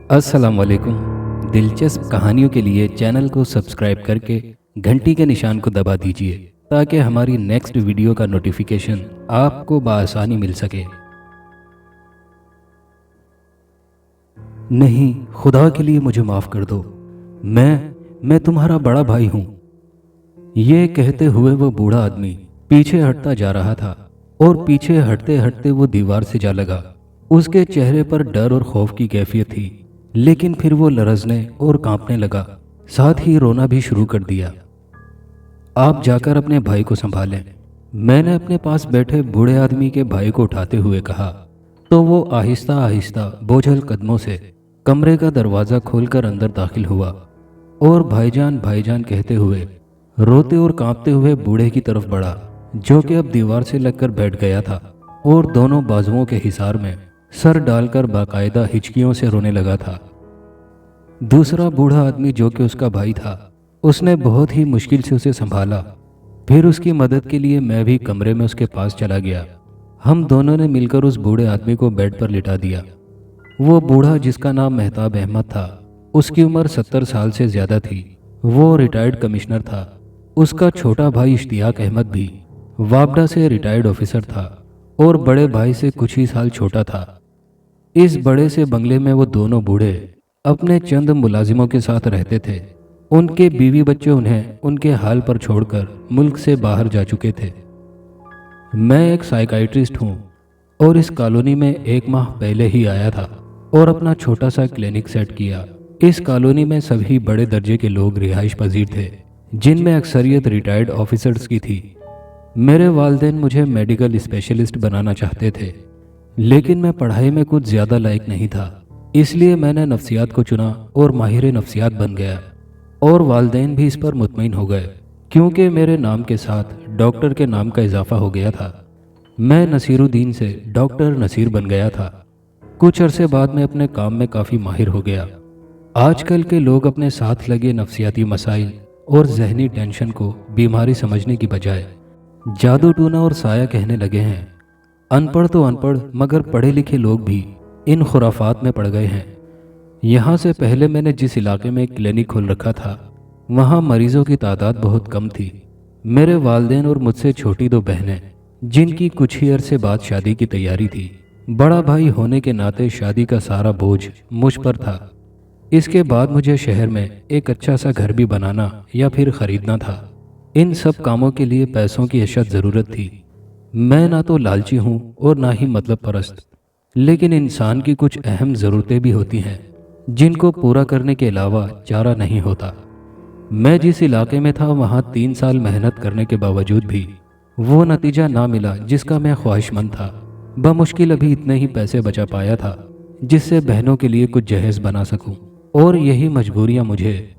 अस्सलाम वालेकुम। दिलचस्प कहानियों के लिए चैनल को सब्सक्राइब करके घंटी के निशान को दबा दीजिए ताकि हमारी नेक्स्ट वीडियो का नोटिफिकेशन आपको बआसानी मिल सके। नहीं, खुदा के लिए मुझे माफ़ कर दो। मैं तुम्हारा बड़ा भाई हूँ। ये कहते हुए वो बूढ़ा आदमी पीछे हटता जा रहा था और पीछे हटते हटते वो दीवार से जा लगा। उसके चेहरे पर डर और खौफ की कैफियत थी, लेकिन फिर वो लरजने और कांपने लगा, साथ ही रोना भी शुरू कर दिया। आप जाकर अपने भाई को संभालें, मैंने अपने पास बैठे बूढ़े आदमी के भाई को उठाते हुए कहा। तो वो आहिस्ता आहिस्ता बोझल कदमों से कमरे का दरवाज़ा खोलकर अंदर दाखिल हुआ और भाईजान भाईजान कहते हुए रोते और कांपते हुए बूढ़े की तरफ बढ़ा, जो कि अब दीवार से लगकर बैठ गया था और दोनों बाजुओं के हिसार में सर डालकर बाकायदा हिचकियों से रोने लगा था। दूसरा बूढ़ा आदमी, जो कि उसका भाई था, उसने बहुत ही मुश्किल से उसे संभाला। फिर उसकी मदद के लिए मैं भी कमरे में उसके पास चला गया। हम दोनों ने मिलकर उस बूढ़े आदमी को बेड पर लिटा दिया। वो बूढ़ा, जिसका नाम मेहताब अहमद था, उसकी उम्र 70 साल से ज़्यादा थी। वो रिटायर्ड कमिश्नर था। उसका छोटा भाई इश्तियाक अहमद भी वापडा से रिटायर्ड ऑफिसर था और बड़े भाई से कुछ ही साल छोटा था। इस बड़े से बंगले में वो दोनों बूढ़े अपने चंद मुलाजिमों के साथ रहते थे। उनके बीवी बच्चे उन्हें उनके हाल पर छोड़कर मुल्क से बाहर जा चुके थे। मैं एक साइकाइट्रिस्ट हूँ और इस कॉलोनी में 1 माह पहले ही आया था और अपना छोटा सा क्लिनिक सेट किया। इस कॉलोनी में सभी बड़े दर्जे के लोग रिहाइश पजीर थे, जिनमें अक्सरियत रिटायर्ड ऑफिसर्स की थी। मेरे वालिदैन मुझे मेडिकल स्पेशलिस्ट बनाना चाहते थे, लेकिन मैं पढ़ाई में कुछ ज़्यादा लायक नहीं था, इसलिए मैंने नफ्सियात को चुना और माहिर नफ्सियात बन गया। और वालिदैन भी इस पर मुतमईन हो गए, क्योंकि मेरे नाम के साथ डॉक्टर के नाम का इजाफा हो गया था। मैं नसीरुद्दीन से डॉक्टर नसीर बन गया था। कुछ अरसे बाद मैं अपने काम में काफ़ी माहिर हो गया। आजकल के लोग अपने साथ लगे नफ्सियाती मसाइल और जहनी टेंशन को बीमारी समझने की बजाय जादू टूना और साया कहने लगे हैं। अनपढ़ तो अनपढ़, मगर पढ़े लिखे लोग भी इन खुराफात में पड़ गए हैं। यहाँ से पहले मैंने जिस इलाके में एक क्लिनिक खोल रखा था, वहाँ मरीजों की तादाद बहुत कम थी। मेरे वालिदैन और मुझसे छोटी 2 बहनें, जिनकी कुछ ही अरसे बाद शादी की तैयारी थी। बड़ा भाई होने के नाते शादी का सारा बोझ मुझ पर था। इसके बाद मुझे शहर में एक अच्छा सा घर भी बनाना या फिर ख़रीदना था। इन सब कामों के लिए पैसों की अशद ज़रूरत थी। मैं ना तो लालची हूँ और ना ही मतलब परस्त, लेकिन इंसान की कुछ अहम ज़रूरतें भी होती हैं जिनको पूरा करने के अलावा चारा नहीं होता। मैं जिस इलाके में था, वहाँ 3 साल मेहनत करने के बावजूद भी वो नतीजा ना मिला जिसका मैं ख्वाहिशमंद था। बमुश्किल अभी इतने ही पैसे बचा पाया था जिससे बहनों के लिए कुछ जहेज़ बना सकूं, और यही मजबूरियां मुझे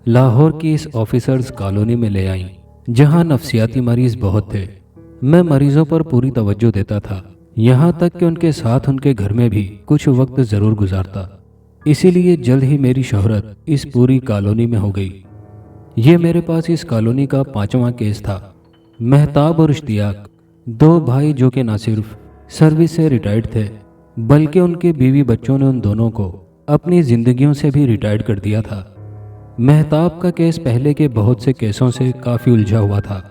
लाहौर की इस ऑफिसर्स कॉलोनी में ले आईं, जहां नफ्सियाती मरीज़ बहुत थे। मैं मरीजों पर पूरी तवज्जो देता था, यहाँ तक कि उनके साथ उनके घर में भी कुछ वक्त ज़रूर गुजारता। इसीलिए जल्द ही मेरी शोहरत इस पूरी कॉलोनी में हो गई। ये मेरे पास इस कॉलोनी का 5वां केस था। मेहताब और इश्तियाक, 2 भाई, जो कि ना सिर्फ सर्विस से रिटायर्ड थे, बल्कि उनके बीवी बच्चों ने उन दोनों को अपनी ज़िंदगियों से भी रिटायर्ड कर दिया था। मेहताब का केस पहले के बहुत से केसों से काफ़ी उलझा हुआ था।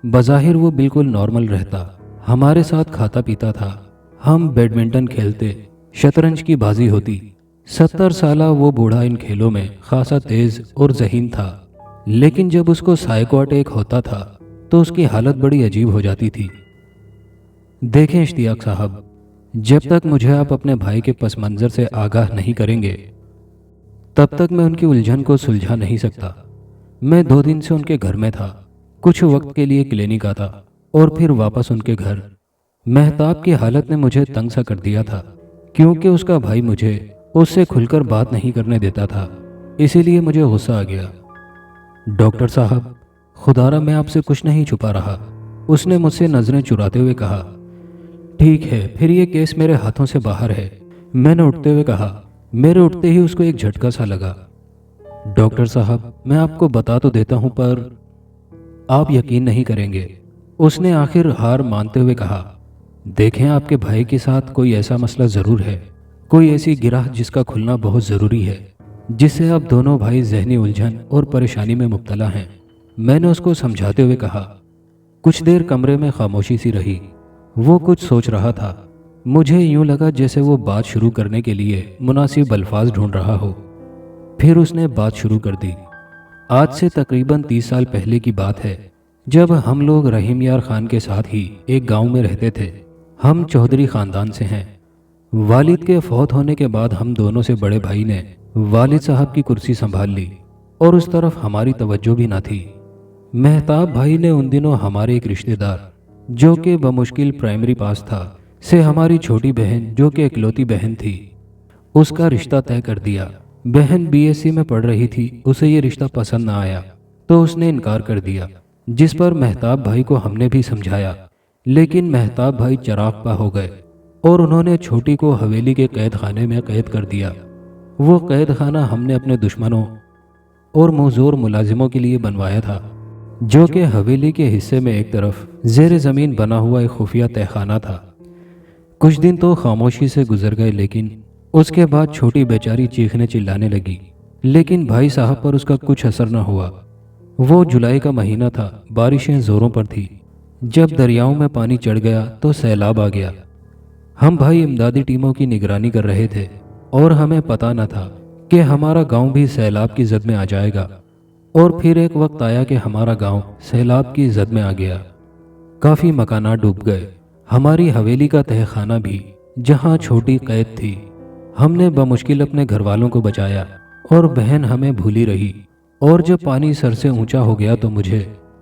बज़ाहिर वो बिल्कुल नॉर्मल रहता, हमारे साथ खाता पीता था, हम बैडमिंटन खेलते, शतरंज की बाजी होती। 70 साला वो बूढ़ा इन खेलों में खासा तेज़ और ज़हीन था, लेकिन जब उसको साइको अटैक होता था तो उसकी हालत बड़ी अजीब हो जाती थी। देखें इश्तियाक साहब, जब तक मुझे आप अपने भाई के पस मंज़र से आगाह नहीं करेंगे, तब तक मैं उनकी उलझन को सुलझा नहीं सकता। मैं 2 दिन से उनके घर में था, कुछ वक्त के लिए क्लिनिक आता और फिर वापस उनके घर। मेहताब की हालत ने मुझे तंग सा कर दिया था, क्योंकि उसका भाई मुझे उससे खुलकर बात नहीं करने देता था। इसीलिए मुझे गुस्सा आ गया। डॉक्टर साहब, खुदारा मैं आपसे कुछ नहीं छुपा रहा, उसने मुझसे नज़रें चुराते हुए कहा। ठीक है, फिर ये केस मेरे हाथों से बाहर है, मैंने उठते हुए कहा। मेरे उठते ही उसको एक झटका सा लगा। डॉक्टर साहब, मैं आपको बता तो देता हूँ, पर आप यकीन नहीं करेंगे, उसने आखिर हार मानते हुए कहा। देखें, आपके भाई के साथ कोई ऐसा मसला ज़रूर है, कोई ऐसी गिरह जिसका खुलना बहुत ज़रूरी है, जिससे अब दोनों भाई ज़हनी उलझन और परेशानी में मुब्तला हैं। मैंने उसको समझाते हुए कहा। कुछ देर कमरे में खामोशी सी रही। वो कुछ सोच रहा था। मुझे यूं लगा जैसे वो बात शुरू करने के लिए मुनासिब अल्फाज ढूंढ रहा हो। फिर उसने बात शुरू कर दी। आज से तकरीबन 30 साल पहले की बात है, जब हम लोग रहीम यार खान के साथ ही एक गांव में रहते थे। हम चौधरी खानदान से हैं। वालिद के फौत होने के बाद हम दोनों से बड़े भाई ने वालिद साहब की कुर्सी संभाल ली और उस तरफ हमारी तवज्जो भी ना थी। मेहताब भाई ने उन दिनों हमारे एक रिश्तेदार, जो कि बमुश्किल प्राइमरी पास था, से हमारी छोटी बहन, जो कि इकलौती बहन थी, उसका रिश्ता तय कर दिया। बहन बीएससी में पढ़ रही थी। उसे ये रिश्ता पसंद ना आया तो उसने इनकार कर दिया, जिस पर मेहताब भाई को हमने भी समझाया, लेकिन मेहताब भाई चराग पा हो गए और उन्होंने छोटी को हवेली के कैद खाने में कैद कर दिया। वो कैद खाना हमने अपने दुश्मनों और मुज़ोर मुलाजिमों के लिए बनवाया था, जो कि हवेली के हिस्से में एक तरफ ज़ेर ज़मीन बना हुआ एक खुफिया तहखाना था। कुछ दिन तो खामोशी से गुजर गए, लेकिन उसके बाद छोटी बेचारी चीखने चिल्लाने लगी, लेकिन भाई साहब पर उसका कुछ असर न हुआ। वो जुलाई का महीना था, बारिशें ज़ोरों पर थी। जब दरियाओं में पानी चढ़ गया तो सैलाब आ गया। हम भाई इमदादी टीमों की निगरानी कर रहे थे और हमें पता न था कि हमारा गांव भी सैलाब की जद में आ जाएगा। और फिर एक वक्त आया कि हमारा गांव सैलाब की जद में आ गया। काफ़ी मकानात डूब गए, हमारी हवेली का तहखाना भी, जहां छोटी कैद थी। हमने बमुश्किल अपने घर वालों को बचाया और बहन हमें भूली रही। और जब पानी सर से ऊंचा हो गया तो मुझे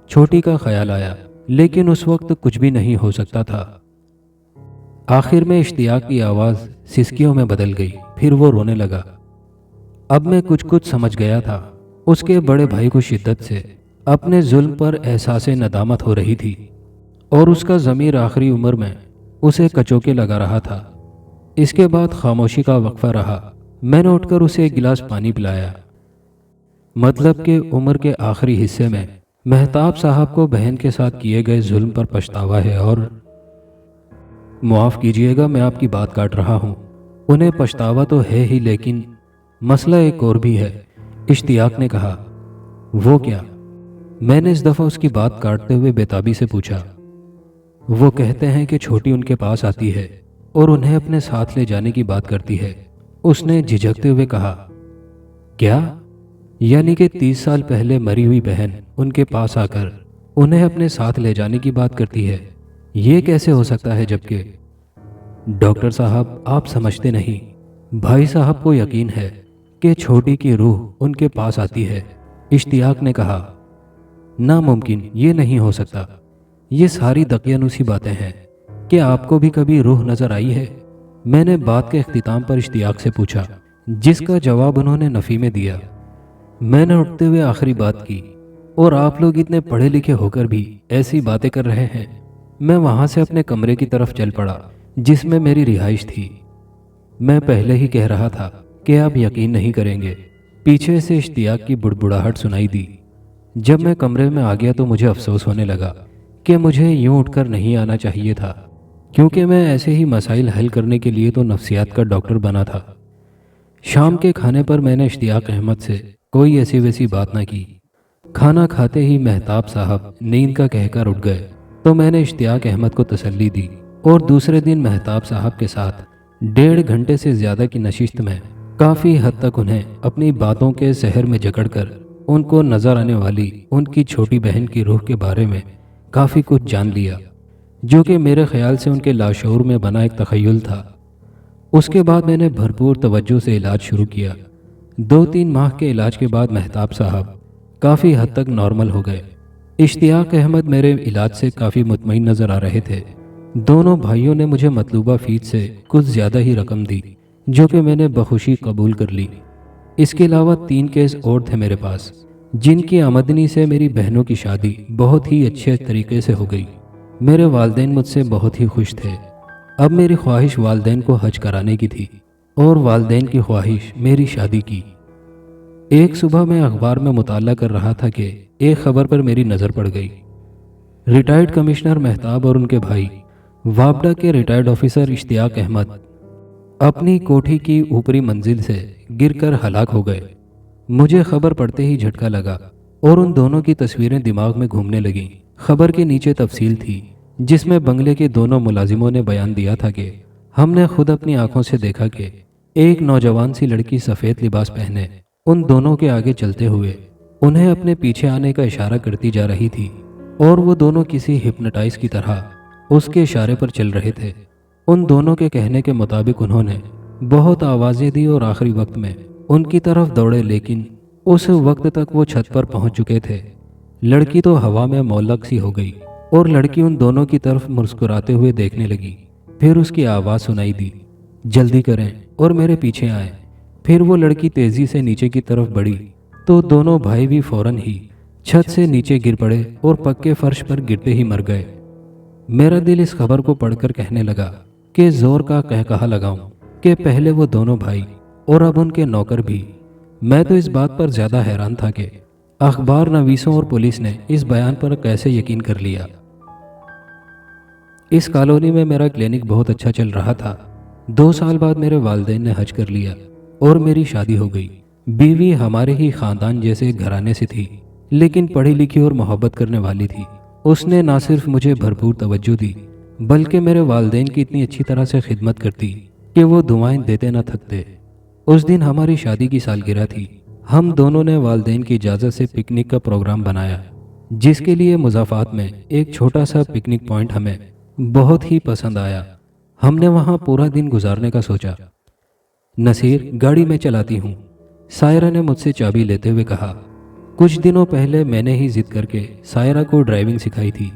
छोटी का ख्याल आया, लेकिन उस वक्त कुछ भी नहीं हो सकता था। आखिर में इश्तियाक की आवाज़ सिसकियों में बदल गई। फिर वो रोने लगा। अब मैं कुछ कुछ समझ गया था। उसके बड़े भाई को शिद्दत से अपने जुल्म पर एहसास नदामत हो रही थी और उसका ज़मीर आखिरी उम्र में उसे कचोके लगा रहा था। इसके बाद खामोशी का वक्फा रहा। मैंने उठकर उसे एक गिलास पानी पिलाया। मतलब कि उम्र के आखिरी हिस्से में मेहताब साहब को बहन के साथ किए गए जुल्म पर पछतावा है और मुआफ़ कीजिएगा, मैं आपकी बात काट रहा हूँ। उन्हें पछतावा तो है ही, लेकिन मसला एक और भी है, इश्तियाक ने कहा। वो क्या? मैंने इस दफ़ा उसकी बात काटते हुए बेताबी से पूछा। वो कहते हैं कि छोटी उनके पास आती है और उन्हें अपने साथ ले जाने की बात करती है। उसने झिझकते हुए कहा। क्या? यानी कि 30 साल पहले मरी हुई बहन उनके पास आकर उन्हें अपने साथ ले जाने की बात करती है? ये कैसे हो सकता है? जबकि डॉक्टर साहब, आप समझते नहीं। भाई साहब को यकीन है कि छोटी की रूह उनके पास आती है। इश्तियाक ने कहा। नामुमकिन, ये नहीं हो सकता। ये सारी दकियानूसी बातें हैं। क्या आपको भी कभी रूह नजर आई है? मैंने बात के इख्तिताम पर इश्तियाक से पूछा, जिसका जवाब उन्होंने नफी में दिया। मैंने उठते हुए आखिरी बात की, और आप लोग इतने पढ़े लिखे होकर भी ऐसी बातें कर रहे हैं। मैं वहां से अपने कमरे की तरफ चल पड़ा, जिसमें मेरी रिहाइश थी। मैं पहले ही कह रहा था कि आप यकीन नहीं करेंगे। पीछे से इश्तियाक की बुड़बुड़ाहट सुनाई दी। जब मैं कमरे में आ गया तो मुझे अफसोस होने लगा कि मुझे यूं उठकर नहीं आना चाहिए था, क्योंकि मैं ऐसे ही मसाइल हल करने के लिए तो नफ्सियात का डॉक्टर बना था। शाम के खाने पर मैंने इश्तियाक अहमद से कोई ऐसी वैसी बात ना की। खाना खाते ही मेहताब साहब नींद का कहकर उठ गए तो मैंने इश्तियाक अहमद को तसल्ली दी और दूसरे दिन मेहताब साहब के साथ 1.5 घंटे से ज़्यादा की नशिस्त में काफ़ी हद तक उन्हें अपनी बातों के शहर में जकड़कर उनको नज़र आने वाली उनकी छोटी बहन की रूह के बारे में काफ़ी कुछ जान लिया, जो कि मेरे ख्याल से उनके लाशऊर में बना एक तखय्युल था। उसके बाद मैंने भरपूर तवज्जो से इलाज शुरू किया। 2-3 माह के इलाज के बाद मेहताब साहब काफ़ी हद तक नॉर्मल हो गए। इश्तियाक अहमद मेरे इलाज से काफ़ी मुतमईन नज़र आ रहे थे। दोनों भाइयों ने मुझे मतलूबा फ़ीस से कुछ ज़्यादा ही रकम दी, जो कि मैंने बखुशी कबूल कर ली। इसके अलावा 3 केस और थे मेरे पास, जिनकी आमदनी से मेरी बहनों की शादी बहुत ही अच्छे तरीके से हो गई। मेरे वालदैन मुझसे बहुत ही खुश थे। अब मेरी ख्वाहिश वालदैन को हज कराने की थी और वालदैन की ख्वाहिश मेरी शादी की। एक सुबह मैं अखबार में मुताला कर रहा था कि एक खबर पर मेरी नज़र पड़ गई। रिटायर्ड कमिश्नर मेहताब और उनके भाई वापडा के रिटायर्ड ऑफिसर इश्तियाक अहमद अपनी कोठी की ऊपरी मंजिल से गिरकर हलाक हो गए। मुझे खबर पड़ते ही झटका लगा और उन दोनों की तस्वीरें दिमाग में घूमने लगीं। खबर के नीचे तफसील थी जिसमें बंगले के दोनों मुलाजिमों ने बयान दिया था कि हमने खुद अपनी आंखों से देखा कि एक नौजवान सी लड़की सफ़ेद लिबास पहने उन दोनों के आगे चलते हुए उन्हें अपने पीछे आने का इशारा करती जा रही थी और वो दोनों किसी हिप्नोटाइज की तरह उसके इशारे पर चल रहे थे। उन दोनों के कहने के मुताबिक उन्होंने बहुत आवाज़ें दी और आखिरी वक्त में उनकी तरफ दौड़े, लेकिन उस वक्त तक वो छत पर पहुंच चुके थे। लड़की तो हवा में मौलक सी हो गई और लड़की उन दोनों की तरफ मुस्कुराते हुए देखने लगी। फिर उसकी आवाज़ सुनाई दी, जल्दी करें और मेरे पीछे आए। फिर वो लड़की तेज़ी से नीचे की तरफ बढ़ी तो दोनों भाई भी फौरन ही छत से नीचे गिर पड़े और पक्के फर्श पर गिरते ही मर गए। मेरा दिल इस खबर को पढ़कर कहने लगा कि जोर का कहकहा लगाऊं कि पहले वो दोनों भाई और अब उनके नौकर भी। मैं तो इस बात पर ज़्यादा हैरान था कि अखबार नवीसों और पुलिस ने इस बयान पर कैसे यकीन कर लिया। इस कॉलोनी में मेरा क्लिनिक बहुत अच्छा चल रहा था। 2 साल बाद मेरे वालिदैन ने हज कर लिया और मेरी शादी हो गई। बीवी हमारे ही खानदान जैसे घराने से थी, लेकिन पढ़ी लिखी और मोहब्बत करने वाली थी। उसने ना सिर्फ मुझे भरपूर तवज्जो दी बल्कि मेरे वालिदैन की इतनी अच्छी तरह से खिदमत करती कि वो दुआएं देते न थकते। उस दिन हमारी शादी की सालगिरह थी। हम दोनों ने वालिदैन की इजाज़त से पिकनिक का प्रोग्राम बनाया, जिसके लिए मुज़ाफ़ात में एक छोटा सा पिकनिक पॉइंट हमें बहुत ही पसंद आया। हमने वहाँ पूरा दिन गुजारने का सोचा। नसीर, गाड़ी में चलाती हूँ, सायरा ने मुझसे चाबी लेते हुए कहा। कुछ दिनों पहले मैंने ही जिद करके सायरा को ड्राइविंग सिखाई थी।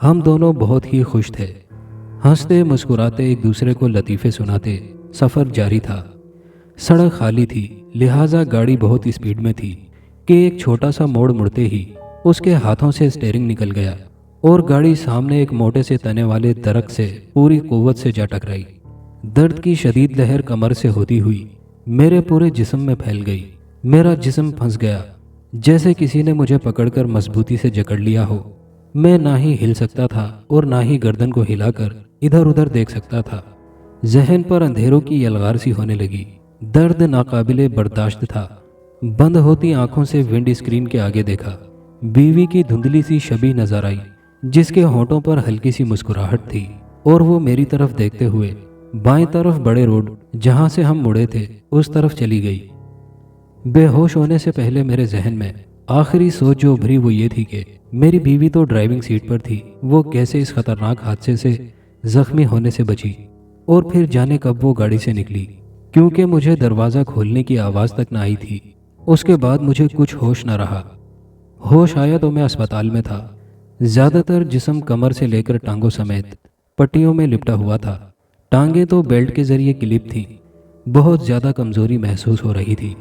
हम दोनों बहुत ही खुश थे, हंसते मुस्कुराते एक दूसरे को लतीफ़े सुनाते सफ़र जारी था। सड़क खाली थी, लिहाजा गाड़ी बहुत स्पीड में थी कि एक छोटा सा मोड़ मुड़ते ही उसके हाथों से स्टीयरिंग निकल गया और गाड़ी सामने एक मोटे से तने वाले दरख्त से पूरी कुव्वत से जा टकराई। दर्द की शदीद लहर कमर से होती हुई मेरे पूरे जिस्म में फैल गई। मेरा जिस्म फंस गया, जैसे किसी ने मुझे पकड़कर मजबूती से जकड़ लिया हो। मैं ना ही हिल सकता था और ना ही गर्दन को हिलाकर इधर उधर देख सकता था। जहन पर अंधेरों की यलगार सी होने लगी। दर्द नाकाबिले बर्दाश्त था। बंद होती आंखों से विंड स्क्रीन के आगे देखा। बीवी की धुंधली सी छवि नजर आई, जिसके होंठों पर हल्की सी मुस्कुराहट थी और वो मेरी तरफ देखते हुए बाएं तरफ बड़े रोड जहां से हम मुड़े थे उस तरफ चली गई। बेहोश होने से पहले मेरे जहन में आखिरी सोच जो उभरी वो ये थी कि मेरी बीवी तो ड्राइविंग सीट पर थी, वो कैसे इस खतरनाक हादसे से जख्मी होने से बची और फिर जाने कब वो गाड़ी से निकली, क्योंकि मुझे दरवाज़ा खोलने की आवाज़ तक न आई थी। उसके बाद मुझे कुछ होश न रहा। होश आया तो मैं अस्पताल में था। ज़्यादातर जिस्म कमर से लेकर टांगों समेत पट्टियों में लिपटा हुआ था। टांगें तो बेल्ट के जरिए क्लिप थी। बहुत ज़्यादा कमज़ोरी महसूस हो रही थी।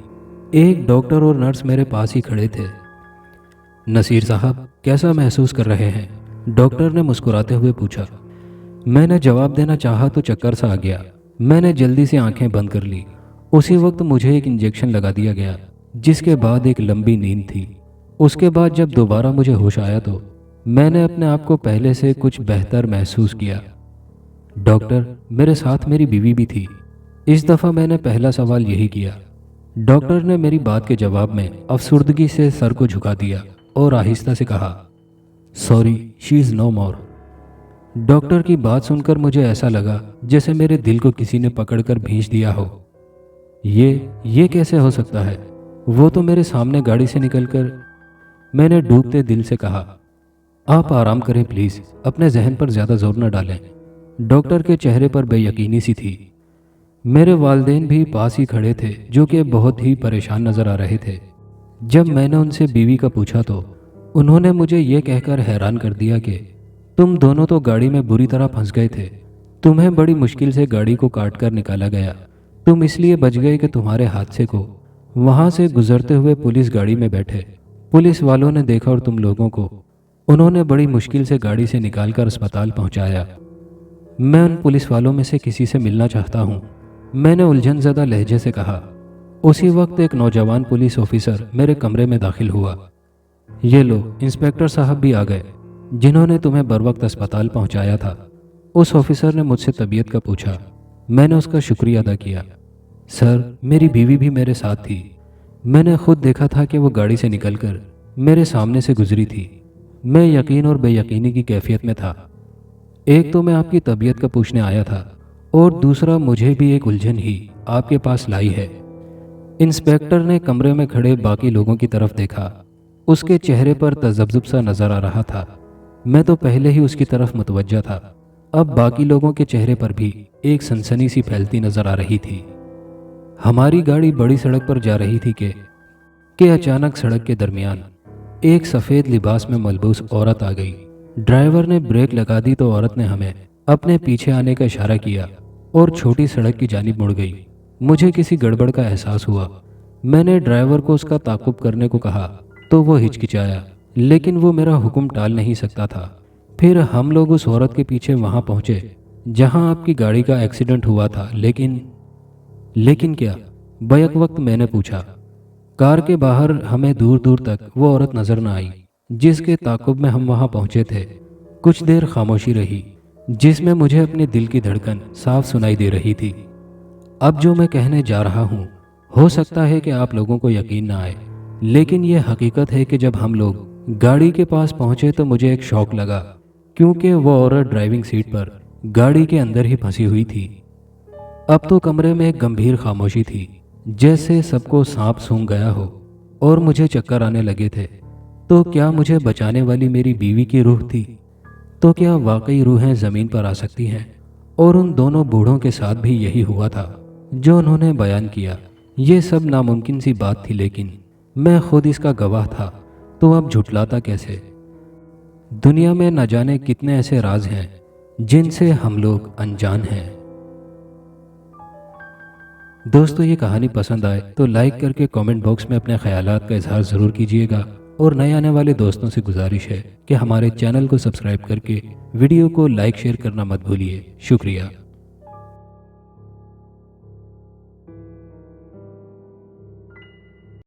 एक डॉक्टर और नर्स मेरे पास ही खड़े थे। नसीर साहब, कैसा महसूस कर रहे हैं? डॉक्टर ने मुस्कुराते हुए पूछा। मैंने जवाब देना चाहा तो चक्कर सा आ गया। मैंने जल्दी से आंखें बंद कर ली। उसी वक्त मुझे एक इंजेक्शन लगा दिया गया, जिसके बाद एक लंबी नींद थी। उसके बाद जब दोबारा मुझे होश आया तो मैंने अपने आप को पहले से कुछ बेहतर महसूस किया। डॉक्टर, मेरे साथ मेरी बीवी भी थी। इस दफ़ा मैंने पहला सवाल यही किया। डॉक्टर ने मेरी बात के जवाब में अफसुर्दगी से सर को झुका दिया और आहिस्ता से कहा, sorry, she is no more. Doctor की बात सुनकर मुझे ऐसा लगा जैसे मेरे दिल को किसी ने पकड़कर भींच दिया हो। ये कैसे हो सकता है? वो तो मेरे सामने गाड़ी से निकलकर। मैंने डूबते दिल से कहा, आप आराम करें प्लीज़, अपने जहन पर ज़्यादा जोर न डालें। डॉक्टर के चेहरे पर बेयकीनी सी थी। मेरे वालिदैन भी पास ही खड़े थे, जो कि बहुत ही परेशान नज़र आ रहे थे। जब मैंने उनसे बीवी का पूछा तो उन्होंने मुझे ये कहकर हैरान कर दिया कि तुम दोनों तो गाड़ी में बुरी तरह फंस गए थे। तुम्हें बड़ी मुश्किल से गाड़ी को काट कर निकाला गया। तुम इसलिए बच गए कि तुम्हारे हादसे को वहाँ से गुजरते हुए पुलिस गाड़ी में बैठे पुलिस वालों ने देखा और तुम लोगों को उन्होंने बड़ी मुश्किल से गाड़ी से निकालकर अस्पताल पहुँचाया। मैं उन पुलिस वालों में से किसी से मिलना चाहता हूँ, मैंने उलझनज़दा लहजे से कहा। उसी वक्त एक नौजवान पुलिस ऑफिसर मेरे कमरे में दाखिल हुआ। ये लो, इंस्पेक्टर साहब भी आ गए, जिन्होंने तुम्हें बर वक्त अस्पताल पहुंचाया था। उस ऑफिसर ने मुझसे तबीयत का पूछा। میں نے उसका शुक्रिया अदा किया। सर, मेरी बीवी भी मेरे साथ थी। मैंने खुद देखा था कि वो गाड़ी से निकलकर मेरे सामने से गुजरी थी। मैं यकीन और बेयकीनी की कैफियत में था। एक तो मैं आपकी तबीयत का पूछने आया था और दूसरा मुझे भी एक उलझन ही आपके पास लाई है। इंस्पेक्टर ने कमरे में खड़े बाकी लोगों की तरफ देखा। उसके चेहरे पर तजब्जुब सा नजर आ रहा था। मैं तो पहले ही उसकी तरफ मुतवज्जा था, अब बाकी लोगों के चेहरे पर भी एक सनसनी सी फैलती नजर आ रही थी। हमारी गाड़ी बड़ी सड़क पर जा रही थी कि अचानक सड़क के दरमियान एक सफ़ेद लिबास में मलबूस औरत आ गई। ड्राइवर ने ब्रेक लगा दी तो औरत ने हमें अपने पीछे आने का इशारा किया और छोटी सड़क की जानिब मुड़ गई। मुझे किसी गड़बड़ का एहसास हुआ। मैंने ड्राइवर को उसका ताक़ुब करने को कहा तो वो हिचकिचाया, लेकिन वो मेरा हुक्म टाल नहीं सकता था। फिर हम लोग उस औरत के पीछे वहाँ पहुँचे जहाँ आपकी गाड़ी का एक्सीडेंट हुआ था। लेकिन क्या? बैक वक्त मैंने पूछा। कार के बाहर हमें दूर दूर तक वो औरत नजर न आई जिसके ताक़ुब में हम वहाँ पहुँचे थे। कुछ देर खामोशी रही जिसमें मुझे अपने दिल की धड़कन साफ सुनाई दे रही थी। अब जो मैं कहने जा रहा हूँ हो सकता है कि आप लोगों को यकीन ना आए, लेकिन ये हकीकत है कि जब हम लोग गाड़ी के पास पहुँचे तो मुझे एक शौक लगा, क्योंकि वो औरत ड्राइविंग सीट पर गाड़ी के अंदर ही फंसी हुई थी। अब तो कमरे में एक गंभीर खामोशी थी, जैसे सबको सांप सूंघ गया हो, और मुझे चक्कर आने लगे थे। तो क्या मुझे बचाने वाली मेरी बीवी की रूह थी? तो क्या वाकई रूहें ज़मीन पर आ सकती हैं? और उन दोनों बूढ़ों के साथ भी यही हुआ था जो उन्होंने बयान किया। ये सब नामुमकिन सी बात थी, लेकिन मैं खुद इसका गवाह था, तो अब झुटलाता कैसे? दुनिया में न जाने कितने ऐसे राज हैं जिनसे हम लोग अनजान हैं। दोस्तों, ये कहानी पसंद आए तो लाइक करके कमेंट बॉक्स में अपने ख्यालात का इजहार ज़रूर कीजिएगा, और नए आने वाले दोस्तों से गुजारिश है कि हमारे चैनल को सब्सक्राइब करके वीडियो को लाइक शेयर करना मत भूलिए। शुक्रिया।